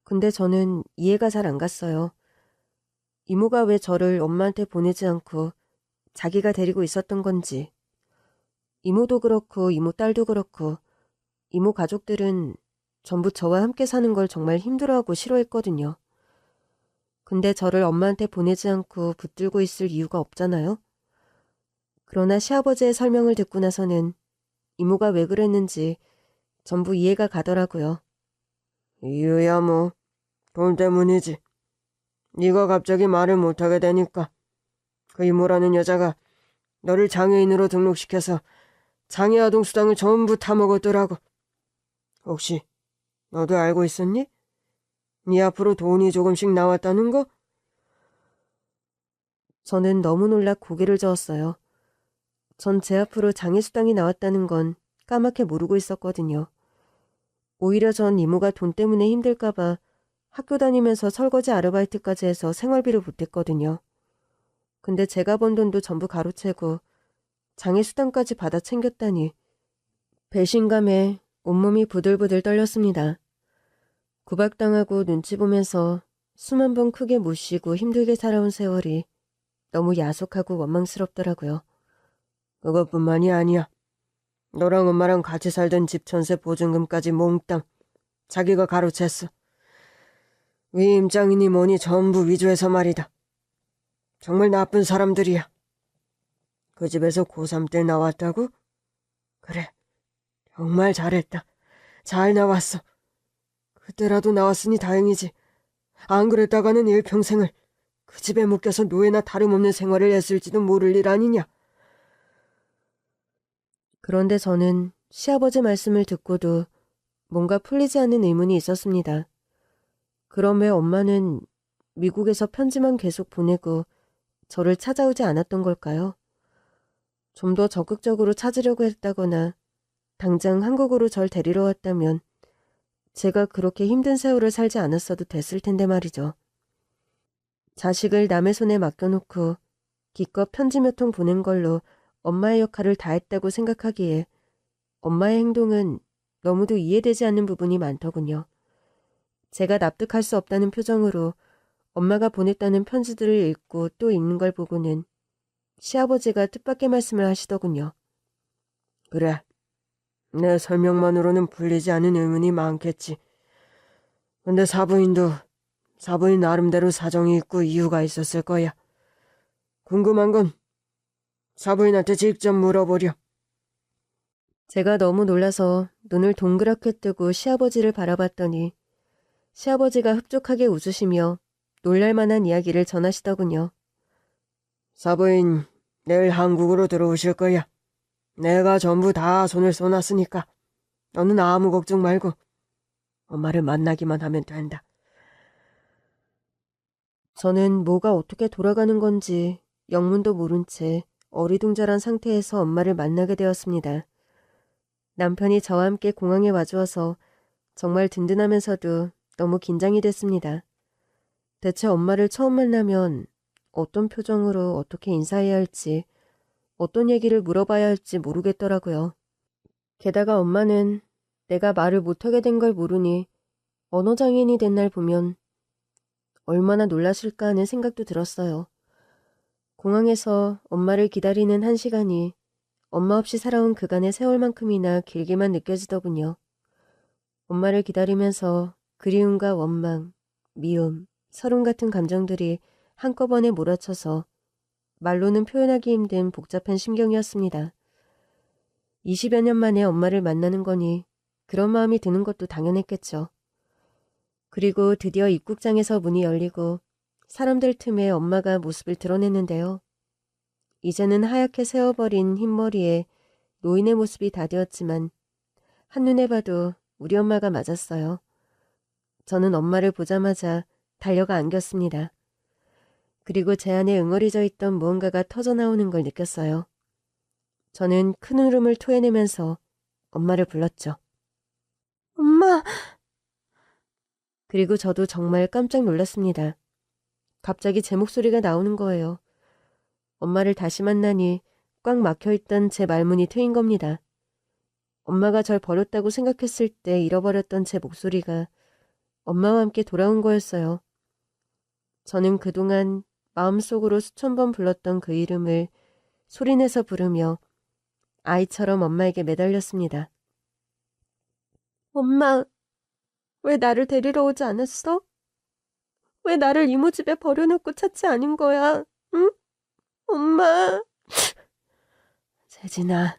근데 저는 이해가 잘 안 갔어요. 이모가 왜 저를 엄마한테 보내지 않고 자기가 데리고 있었던 건지. 이모도 그렇고 이모 딸도 그렇고 이모 가족들은 전부 저와 함께 사는 걸 정말 힘들어하고 싫어했거든요. 근데 저를 엄마한테 보내지 않고 붙들고 있을 이유가 없잖아요. 그러나 시아버지의 설명을 듣고 나서는 이모가 왜 그랬는지 전부 이해가 가더라고요. 이유야 뭐 돈 때문이지. 네가 갑자기 말을 못하게 되니까 그 이모라는 여자가 너를 장애인으로 등록시켜서 장애아동수당을 전부 타먹었더라고. 혹시 너도 알고 있었니? 네 앞으로 돈이 조금씩 나왔다는 거? 저는 너무 놀라 고개를 저었어요. 전 제 앞으로 장애수당이 나왔다는 건 까맣게 모르고 있었거든요. 오히려 전 이모가 돈 때문에 힘들까봐 학교 다니면서 설거지 아르바이트까지 해서 생활비를 보탰거든요. 근데 제가 번 돈도 전부 가로채고 장애수당까지 받아 챙겼다니 배신감에 온몸이 부들부들 떨렸습니다. 구박당하고 눈치 보면서 숨 한 번 크게 못 쉬고 힘들게 살아온 세월이 너무 야속하고 원망스럽더라고요. 그것뿐만이 아니야. 너랑 엄마랑 같이 살던 집 전세 보증금까지 몽땅 자기가 가로챘어. 위임장이니 뭐니 전부 위조해서 말이다. 정말 나쁜 사람들이야. 그 집에서 고3 때 나왔다고? 그래, 정말 잘했다. 잘 나왔어. 그때라도 나왔으니 다행이지. 안 그랬다가는 일평생을 그 집에 묶여서 노예나 다름없는 생활을 했을지도 모를 일 아니냐. 그런데 저는 시아버지 말씀을 듣고도 뭔가 풀리지 않는 의문이 있었습니다. 그럼 왜 엄마는 미국에서 편지만 계속 보내고 저를 찾아오지 않았던 걸까요? 좀 더 적극적으로 찾으려고 했다거나 당장 한국으로 절 데리러 왔다면 제가 그렇게 힘든 세월을 살지 않았어도 됐을 텐데 말이죠. 자식을 남의 손에 맡겨놓고 기껏 편지 몇 통 보낸 걸로 엄마의 역할을 다했다고 생각하기에 엄마의 행동은 너무도 이해되지 않는 부분이 많더군요. 제가 납득할 수 없다는 표정으로 엄마가 보냈다는 편지들을 읽고 또 읽는 걸 보고는 시아버지가 뜻밖의 말씀을 하시더군요. 그래, 내 설명만으로는 풀리지 않은 의문이 많겠지. 근데 사부인 나름대로 사정이 있고 이유가 있었을 거야. 궁금한 건 사부인한테 직접 물어보려. 제가 너무 놀라서 눈을 동그랗게 뜨고 시아버지를 바라봤더니 시아버지가 흡족하게 웃으시며 놀랄만한 이야기를 전하시더군요. 사부인 내일 한국으로 들어오실 거야. 내가 전부 다 손을 써놨으니까 너는 아무 걱정 말고 엄마를 만나기만 하면 된다. 저는 뭐가 어떻게 돌아가는 건지 영문도 모른 채 어리둥절한 상태에서 엄마를 만나게 되었습니다. 남편이 저와 함께 공항에 와주어서 정말 든든하면서도 너무 긴장이 됐습니다. 대체 엄마를 처음 만나면 어떤 표정으로 어떻게 인사해야 할지, 어떤 얘기를 물어봐야 할지 모르겠더라고요. 게다가 엄마는 내가 말을 못하게 된 걸 모르니 언어장애인이 된 날 보면 얼마나 놀라실까 하는 생각도 들었어요. 공항에서 엄마를 기다리는 1시간이 엄마 없이 살아온 그간의 세월만큼이나 길게만 느껴지더군요. 엄마를 기다리면서 그리움과 원망, 미움, 서름 같은 감정들이 한꺼번에 몰아쳐서 말로는 표현하기 힘든 복잡한 심경이었습니다. 20여 년 만에 엄마를 만나는 거니 그런 마음이 드는 것도 당연했겠죠. 그리고 드디어 입국장에서 문이 열리고 사람들 틈에 엄마가 모습을 드러냈는데요. 이제는 하얗게 세워버린 흰머리에 노인의 모습이 다 되었지만 한눈에 봐도 우리 엄마가 맞았어요. 저는 엄마를 보자마자 달려가 안겼습니다. 그리고 제 안에 응어리져 있던 무언가가 터져나오는 걸 느꼈어요. 저는 큰 울음을 토해내면서 엄마를 불렀죠. 엄마! 그리고 저도 정말 깜짝 놀랐습니다. 갑자기 제 목소리가 나오는 거예요. 엄마를 다시 만나니 꽉 막혀있던 제 말문이 트인 겁니다. 엄마가 절 버렸다고 생각했을 때 잃어버렸던 제 목소리가 엄마와 함께 돌아온 거였어요. 저는 그동안 마음속으로 수천 번 불렀던 그 이름을 소리내서 부르며 아이처럼 엄마에게 매달렸습니다. 엄마, 왜 나를 데리러 오지 않았어? 왜 나를 이모 집에 버려놓고 차치 아닌 거야? 응? 엄마. 세진아,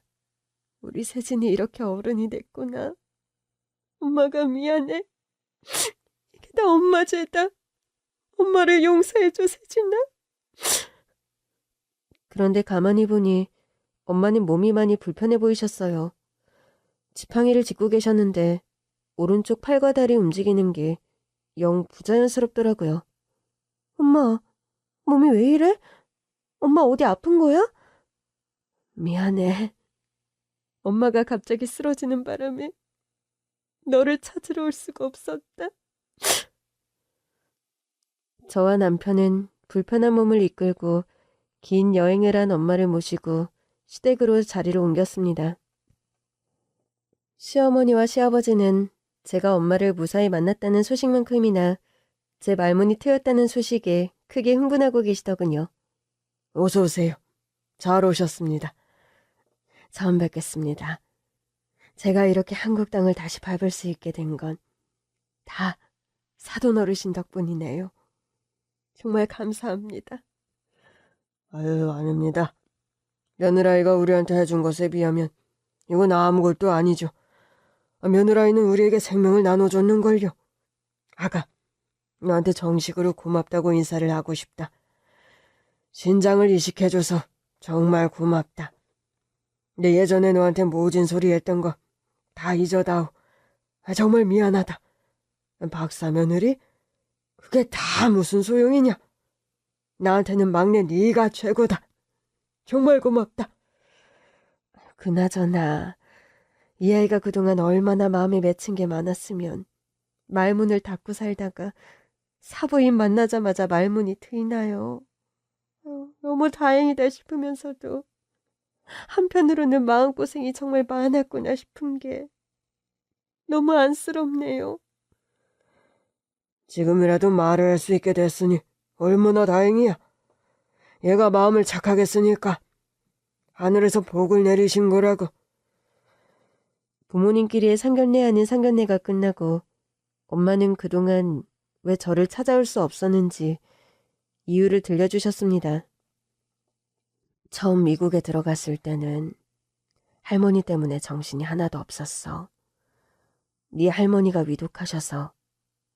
우리 세진이 이렇게 어른이 됐구나. 엄마가 미안해. 이게 다 엄마 죄다. 엄마를 용서해줘, 세진아. 그런데 가만히 보니 엄마는 몸이 많이 불편해 보이셨어요. 지팡이를 짚고 계셨는데 오른쪽 팔과 다리 움직이는 게 영 부자연스럽더라고요. 엄마, 몸이 왜 이래? 엄마 어디 아픈 거야? 미안해. 엄마가 갑자기 쓰러지는 바람에 너를 찾으러 올 수가 없었다. 저와 남편은 불편한 몸을 이끌고 긴 여행을 한 엄마를 모시고 시댁으로 자리를 옮겼습니다. 시어머니와 시아버지는 제가 엄마를 무사히 만났다는 소식만큼이나 제 말문이 트였다는 소식에 크게 흥분하고 계시더군요. 어서 오세요. 잘 오셨습니다. 처음 뵙겠습니다. 제가 이렇게 한국 땅을 다시 밟을 수 있게 된 건 다 사돈 어르신 덕분이네요. 정말 감사합니다. 아유, 아닙니다. 며느라이가 우리한테 해준 것에 비하면 이건 아무것도 아니죠. 며느라이는 우리에게 생명을 나눠줬는걸요. 아가, 너한테 정식으로 고맙다고 인사를 하고 싶다. 신장을 이식해줘서 정말 고맙다. 내 예전에 너한테 모진 소리 했던 거 다 잊어다오. 정말 미안하다. 박사 며느리? 그게 다 무슨 소용이냐? 나한테는 막내 네가 최고다. 정말 고맙다. 그나저나 이 아이가 그동안 얼마나 마음에 맺힌 게 많았으면 말문을 닫고 살다가 사부인 만나자마자 말문이 트이나요. 너무 다행이다 싶으면서도 한편으로는 마음고생이 정말 많았구나 싶은 게 너무 안쓰럽네요. 지금이라도 말을 할 수 있게 됐으니 얼마나 다행이야. 얘가 마음을 착하게 쓰니까 하늘에서 복을 내리신 거라고. 부모님끼리의 상견례 아닌 상견례가 끝나고 엄마는 그동안 왜 저를 찾아올 수 없었는지 이유를 들려주셨습니다. 처음 미국에 들어갔을 때는 할머니 때문에 정신이 하나도 없었어. 네 할머니가 위독하셔서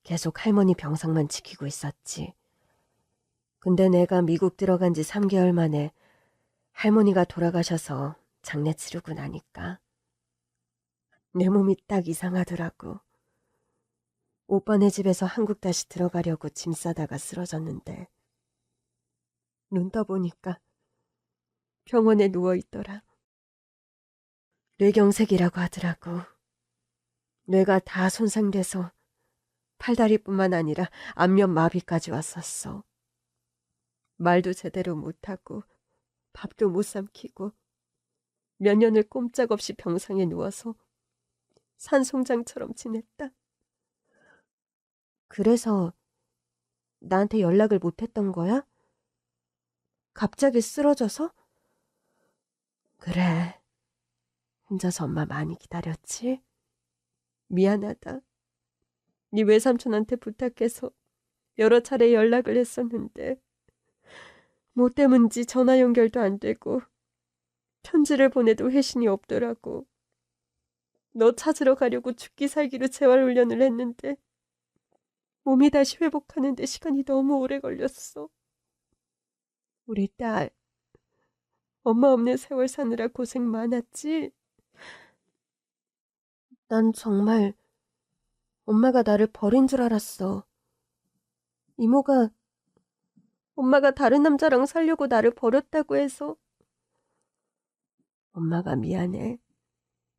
계속 할머니 병상만 지키고 있었지. 근데 내가 미국 들어간 지 3개월 만에 할머니가 돌아가셔서 장례 치르고 나니까 내 몸이 딱 이상하더라고. 오빠네 집에서 한국 다시 들어가려고 짐 싸다가 쓰러졌는데 눈 떠보니까 병원에 누워있더라. 뇌경색이라고 하더라고. 뇌가 다 손상돼서 팔다리뿐만 아니라 안면 마비까지 왔었어. 말도 제대로 못하고 밥도 못 삼키고 몇 년을 꼼짝없이 병상에 누워서 산송장처럼 지냈다. 그래서 나한테 연락을 못했던 거야? 갑자기 쓰러져서? 그래. 혼자서 엄마 많이 기다렸지? 미안하다. 네 외삼촌한테 부탁해서 여러 차례 연락을 했었는데 뭐 때문인지 전화 연결도 안 되고 편지를 보내도 회신이 없더라고. 너 찾으러 가려고 죽기 살기로 재활훈련을 했는데 몸이 다시 회복하는데 시간이 너무 오래 걸렸어. 우리 딸, 엄마 없는 세월 사느라 고생 많았지? 난 정말 엄마가 나를 버린 줄 알았어. 이모가 엄마가 다른 남자랑 살려고 나를 버렸다고 해서. 엄마가 미안해.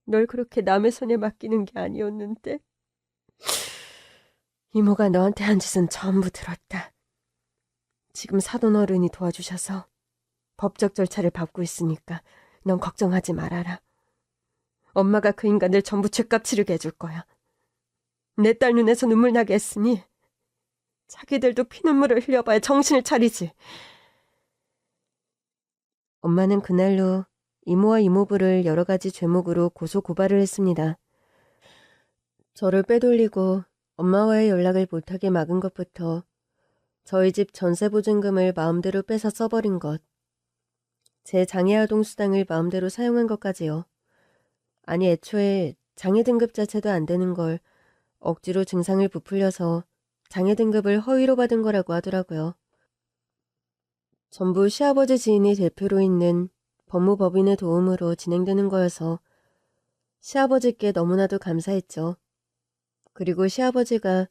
널 그렇게 남의 손에 맡기는 게 아니었는데. 이모가 너한테 한 짓은 전부 들었다. 지금 사돈 어른이 도와주셔서 법적 절차를 밟고 있으니까 넌 걱정하지 말아라. 엄마가 그 인간들 전부 죄값 치르게 해줄 거야. 내 딸 눈에서 눈물 나게 했으니 자기들도 피눈물을 흘려봐야 정신을 차리지. 엄마는 그날로 이모와 이모부를 여러 가지 죄목으로 고소 고발을 했습니다. 저를 빼돌리고 엄마와의 연락을 못하게 막은 것부터 저희 집 전세보증금을 마음대로 빼서 써버린 것, 제 장애아동 수당을 마음대로 사용한 것까지요. 아니 애초에 장애 등급 자체도 안 되는 걸 억지로 증상을 부풀려서 장애 등급을 허위로 받은 거라고 하더라고요. 전부 시아버지 지인이 대표로 있는 법무법인의 도움으로 진행되는 거여서 시아버지께 너무나도 감사했죠. 그리고 시아버지가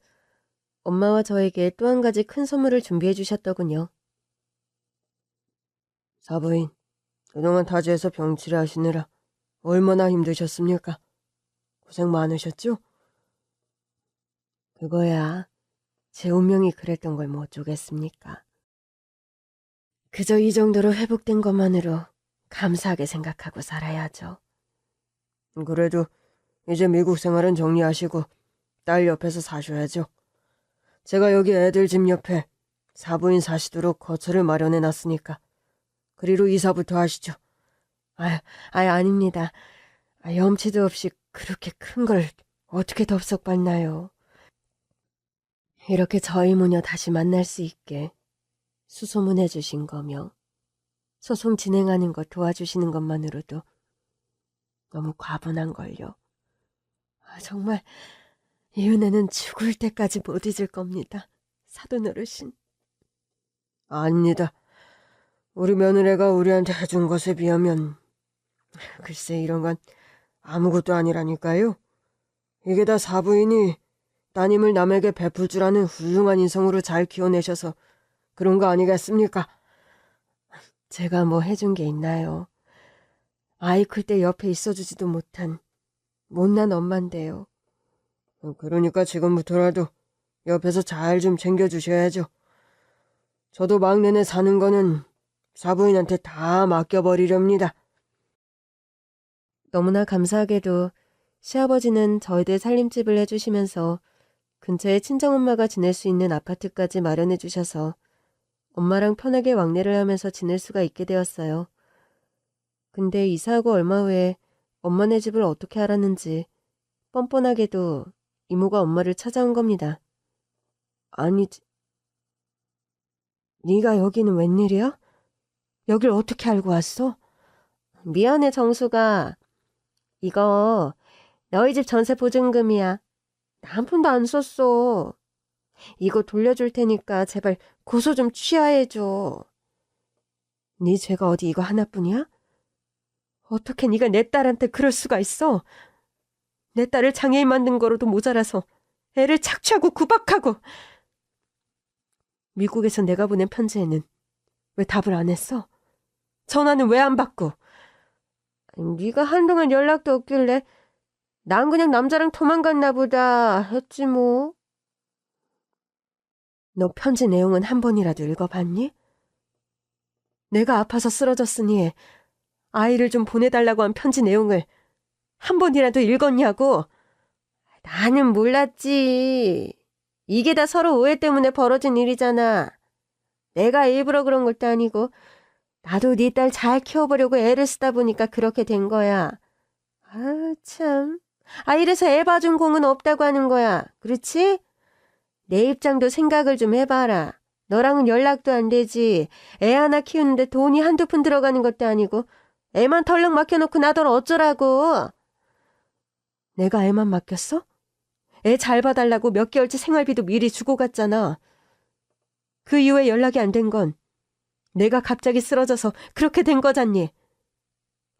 엄마와 저에게 또 한 가지 큰 선물을 준비해 주셨더군요. 사부인, 그동안 타지에서 병치료 하시느라 얼마나 힘드셨습니까? 고생 많으셨죠? 그거야 제 운명이 그랬던 걸 뭐 어쩌겠습니까? 그저 이 정도로 회복된 것만으로 감사하게 생각하고 살아야죠. 그래도 이제 미국 생활은 정리하시고 딸 옆에서 사셔야죠. 제가 여기 애들 집 옆에 사부인 사시도록 거처를 마련해놨으니까 그리로 이사부터 하시죠. 아닙니다. 염치도 없이 그렇게 큰 걸 어떻게 덥석 봤나요? 이렇게 저희 모녀 다시 만날 수 있게 수소문해 주신 거며 소송 진행하는 거 도와주시는 것만으로도 너무 과분한걸요. 정말 이 은혜는 죽을 때까지 못 잊을 겁니다. 사돈 어르신. 아닙니다. 우리 며느리가 우리한테 해준 것에 비하면 글쎄 이런 건 아무것도 아니라니까요. 이게 다 사부인이 따님을 남에게 베풀 줄 아는 훌륭한 인성으로 잘 키워내셔서 그런 거 아니겠습니까? 제가 뭐 해준 게 있나요? 아이 클 때 옆에 있어주지도 못한 못난 엄마인데요. 그러니까 지금부터라도 옆에서 잘 좀 챙겨주셔야죠. 저도 막내네 사는 거는 사부인한테 다 맡겨버리렵니다. 너무나 감사하게도 시아버지는 저희들 살림집을 해주시면서 근처에 친정엄마가 지낼 수 있는 아파트까지 마련해 주셔서 엄마랑 편하게 왕래를 하면서 지낼 수가 있게 되었어요. 근데 이사하고 얼마 후에 엄마네 집을 어떻게 알았는지 뻔뻔하게도 이모가 엄마를 찾아온 겁니다. 아니지. 네가 여기는 웬일이야? 여길 어떻게 알고 왔어? 미안해 정수가. 이거 너희 집 전세 보증금이야. 한 푼도 안 썼어. 이거 돌려줄 테니까 제발 고소 좀 취하해줘. 네 죄가 어디 이거 하나뿐이야? 어떻게 네가 내 딸한테 그럴 수가 있어? 내 딸을 장애인 만든 거로도 모자라서 애를 착취하고 구박하고. 미국에서 내가 보낸 편지에는 왜 답을 안 했어? 전화는 왜 안 받고? 네가 한동안 연락도 없길래 난 그냥 남자랑 도망갔나 보다 했지 뭐. 너 편지 내용은 한 번이라도 읽어봤니? 내가 아파서 쓰러졌으니 아이를 좀 보내달라고 한 편지 내용을 한 번이라도 읽었냐고. 나는 몰랐지. 이게 다 서로 오해 때문에 벌어진 일이잖아. 내가 일부러 그런 것도 아니고 나도 네 딸 잘 키워보려고 애를 쓰다 보니까 그렇게 된 거야. 참. 이래서 애 봐준 공은 없다고 하는 거야. 그렇지? 내 입장도 생각을 좀 해봐라. 너랑은 연락도 안 되지. 애 하나 키우는데 돈이 한두 푼 들어가는 것도 아니고 애만 덜렁 맡겨놓고 나더러 어쩌라고. 내가 애만 맡겼어? 애 잘 봐달라고 몇 개월치 생활비도 미리 주고 갔잖아. 그 이후에 연락이 안 된 건 내가 갑자기 쓰러져서 그렇게 된 거잖니.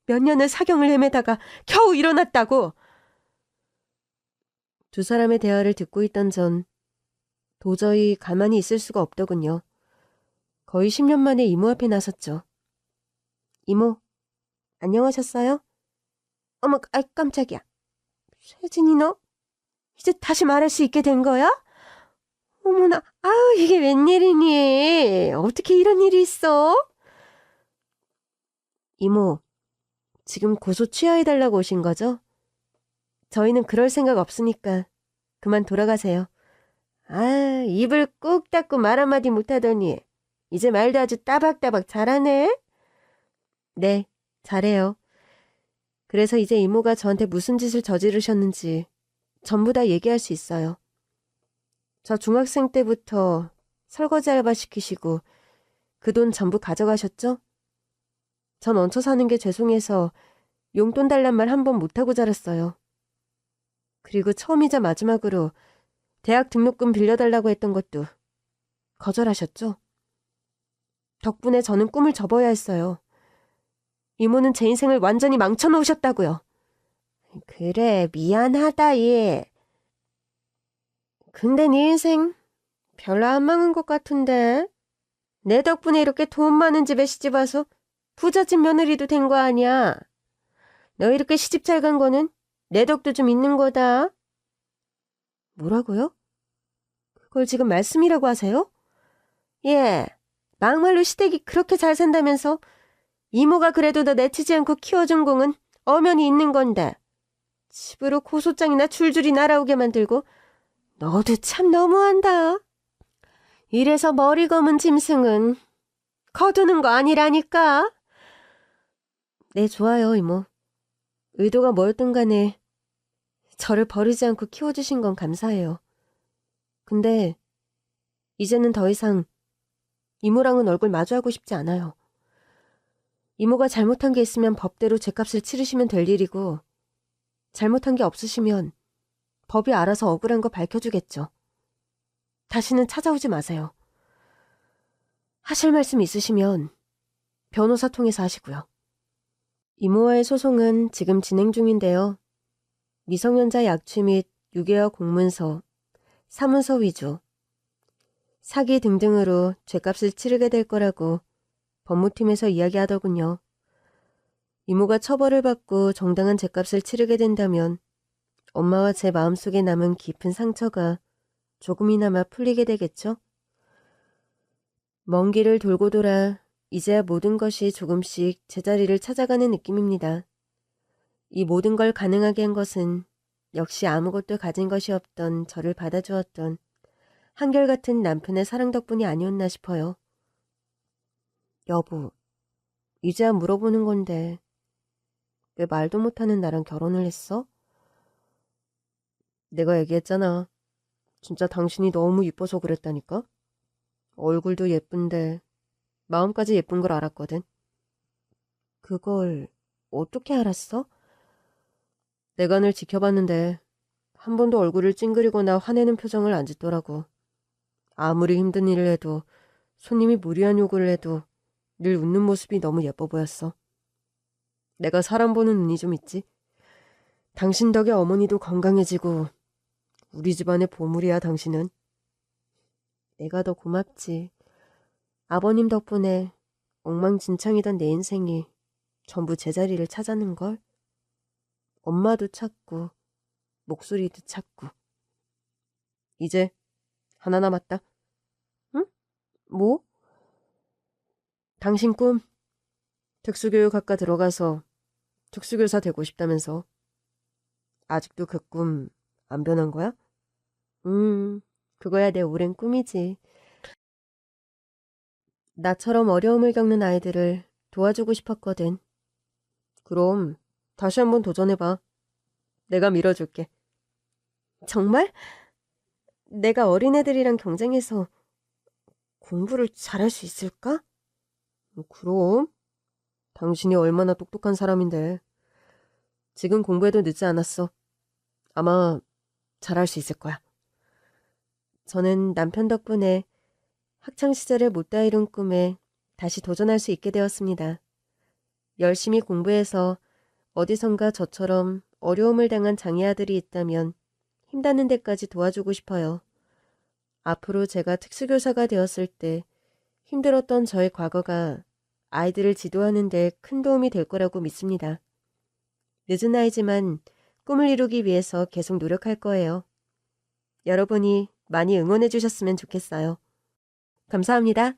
몇 년을 사경을 헤매다가 겨우 일어났다고. 두 사람의 대화를 듣고 있던 전 도저히 가만히 있을 수가 없더군요. 거의 10년 만에 이모 앞에 나섰죠. 이모, 안녕하셨어요? 어머, 깜짝이야. 세진이 너 이제 다시 말할 수 있게 된 거야? 어머나, 이게 웬일이니? 어떻게 이런 일이 있어? 이모, 지금 고소 취하해달라고 오신 거죠? 저희는 그럴 생각 없으니까 그만 돌아가세요. 입을 꾹 닫고 말 한마디 못하더니 이제 말도 아주 따박따박 잘하네? 네, 잘해요. 그래서 이제 이모가 저한테 무슨 짓을 저지르셨는지 전부 다 얘기할 수 있어요. 저 중학생 때부터 설거지 알바 시키시고 그 돈 전부 가져가셨죠? 전 얹혀 사는 게 죄송해서 용돈 달란 말 한 번 못하고 자랐어요. 그리고 처음이자 마지막으로 대학 등록금 빌려달라고 했던 것도 거절하셨죠? 덕분에 저는 꿈을 접어야 했어요. 이모는 제 인생을 완전히 망쳐놓으셨다고요. 그래, 미안하다, 얘. 근데 네 인생 별로 안 망한 것 같은데. 내 덕분에 이렇게 돈 많은 집에 시집와서 부잣집 며느리도 된 거 아니야. 너 이렇게 시집 잘 간 거는 내 덕도 좀 있는 거다. 뭐라고요? 그걸 지금 말씀이라고 하세요? 예, 막말로 시댁이 그렇게 잘 산다면서 이모가 그래도 너 내치지 않고 키워준 공은 엄연히 있는 건데 집으로 고소장이나 줄줄이 날아오게 만들고 너도 참 너무한다. 이래서 머리 검은 짐승은 거두는 거 아니라니까. 네, 좋아요, 이모. 의도가 뭐였든 간에 저를 버리지 않고 키워주신 건 감사해요. 근데 이제는 더 이상 이모랑은 얼굴 마주하고 싶지 않아요. 이모가 잘못한 게 있으면 법대로 죗값을 치르시면 될 일이고 잘못한 게 없으시면 법이 알아서 억울한 거 밝혀주겠죠. 다시는 찾아오지 마세요. 하실 말씀 있으시면 변호사 통해서 하시고요. 이모와의 소송은 지금 진행 중인데요. 미성년자 약취 및 유괴와 공문서, 사문서 위조, 사기 등등으로 죗값을 치르게 될 거라고 법무팀에서 이야기하더군요. 이모가 처벌을 받고 정당한 죗값을 치르게 된다면 엄마와 제 마음속에 남은 깊은 상처가 조금이나마 풀리게 되겠죠? 먼 길을 돌고 돌아 이제야 모든 것이 조금씩 제자리를 찾아가는 느낌입니다. 이 모든 걸 가능하게 한 것은 역시 아무것도 가진 것이 없던 저를 받아주었던 한결같은 남편의 사랑 덕분이 아니었나 싶어요. 여보, 이제야 물어보는 건데 왜 말도 못하는 나랑 결혼을 했어? 내가 얘기했잖아. 진짜 당신이 너무 이뻐서 그랬다니까? 얼굴도 예쁜데 마음까지 예쁜 걸 알았거든. 그걸 어떻게 알았어? 내가 늘 지켜봤는데 한 번도 얼굴을 찡그리거나 화내는 표정을 안 짓더라고. 아무리 힘든 일을 해도 손님이 무리한 요구를 해도 늘 웃는 모습이 너무 예뻐 보였어. 내가 사람 보는 눈이 좀 있지? 당신 덕에 어머니도 건강해지고 우리 집안의 보물이야 당신은. 내가 더 고맙지. 아버님 덕분에 엉망진창이던 내 인생이 전부 제자리를 찾았는걸. 엄마도 찾고 목소리도 찾고. 이제 하나 남았다. 응? 뭐? 당신 꿈 특수교육학과 들어가서 특수교사 되고 싶다면서. 아직도 그 꿈 안 변한 거야? 그거야 내 오랜 꿈이지. 나처럼 어려움을 겪는 아이들을 도와주고 싶었거든. 그럼 다시 한번 도전해봐. 내가 밀어줄게. 정말? 내가 어린애들이랑 경쟁해서 공부를 잘할 수 있을까? 그럼. 당신이 얼마나 똑똑한 사람인데. 지금 공부해도 늦지 않았어. 아마 잘할 수 있을 거야. 저는 남편 덕분에 학창시절에 못다 이룬 꿈에 다시 도전할 수 있게 되었습니다. 열심히 공부해서 어디선가 저처럼 어려움을 당한 장애 아들이 있다면 힘닿는 데까지 도와주고 싶어요. 앞으로 제가 특수교사가 되었을 때 힘들었던 저의 과거가 아이들을 지도하는 데 큰 도움이 될 거라고 믿습니다. 늦은 나이지만 꿈을 이루기 위해서 계속 노력할 거예요. 여러분이 많이 응원해 주셨으면 좋겠어요. 감사합니다.